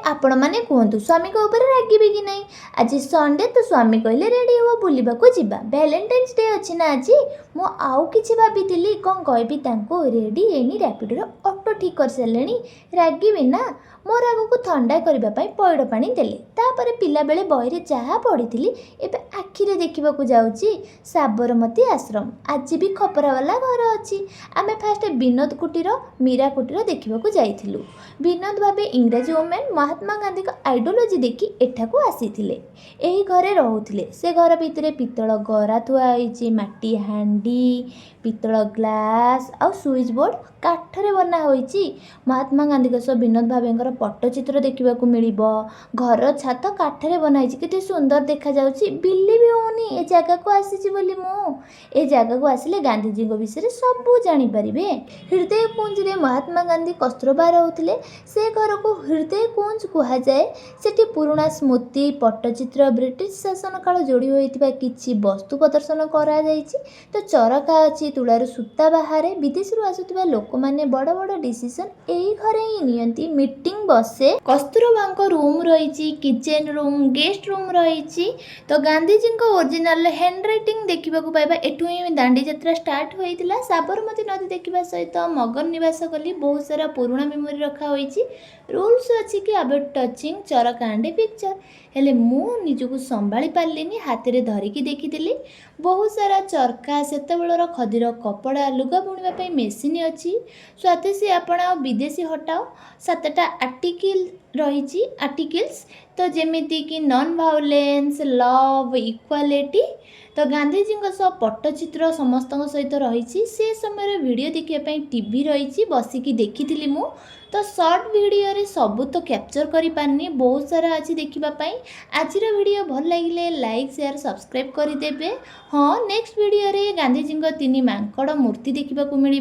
आपण मैंने कहतु स्वामी को ऊपर रागिबे कि नहीं। आज संडे तो स्वामी कहले रेडी हो बुलवाक जावा वैलेंटाइन्स डे अच्छी ना आज मु आउ कि भाभी कौन कहबी रेडी एनी रैपिडो ऑटो ठीक कर सारे रागिबे ना मोर आग को थंडा करने पैड़ पा देले पिला बेले बही जहाँ पढ़ी एवं आखिरे देखा जाऊँगी साबरमती आश्रम आज भी खपरावाला घर अच्छी आम फास्ट विनोद कुटीर मीरा कुटीर देखा जाइलु। विनोद भावे इंग्राजी वोमेन महात्मा गांधी का आइडियोलोजी देखी एठाकू आसीथिले एही घरे रहुथिले। से घर भितर पितल गरा थुआ होईची माटी हांडी पितल ग्लास आ स्विच बोर्ड काठरे बना होईची। महात्मा गांधी का सब विनोद भावेंकर पट्टचित्र देखा मिल घर छात काठरे बनाई केते सुंदर देखा जाउची। बिल्ली भी होनी ए जगह को आसीची बोली मु ए जगह को आसिले गांधीजी विषय सबू जानी परिबे। हृदय कुंज रे महात्मा गांधी कस्तूरबा रहउथिले से घर को हृदय कुंज कहा जाए। सेठी पुराना स्मृति पट्टचित्र ब्रिटिश शासन काल जोड़ी होइतिबा किछि वस्तु प्रदर्शन करा जाइछि। तो चरखा अछि तुलार सूता बाहर विदेश रु आसुतिबा लोक माने बड़ बड़ डिसीजन एही घरे ही नियंती मीटिंग बसे। कस्तूरबा रूम रही किचेन रूम गेस्ट रूम रही। तो गांधीजी ओरिजिनल हैंड राइटिंग देखा पाइबा। एठू ही दांडी यात्रा स्टार्ट होइतिला। साबरमती नदी देखा सहित मगन निवास गली बहुत सारा पुराना मेमोरी रखा होइछि। रूल्स अच्छी कि अबाउट टचिंग चरखा एंड पिक्चर हेले मु निजको संभाली पारलिनी हाथ में धरिकी देखी बहुत सारा चरखा सेतबेलर खदीर कपड़ा लुगा बुणवा मेसीन अच्छी स्वदेशी आपण विदेशी हटाओ 7टा आर्टिकल रही आर्टिकल्स। तो जेमिति कि नॉन वायलेंस लव इक्वालिटी। तो गांधीजी पट्टचित्र समस्त सहित रही। से समय वीडियो देखापी टीवी रही बसिकी देखी मु। तो शॉर्ट वीडियो रे सबू तो कैप्चर करि पारनी बहुत सारा अच्छी देखापी। आज वीडियो भल लगे लाइक शेयर सब्सक्राइब करदेवे। हाँ नेक्स्ट वीडियो रे गांधीजी 3 मांकड़ मूर्ति देखा मिल।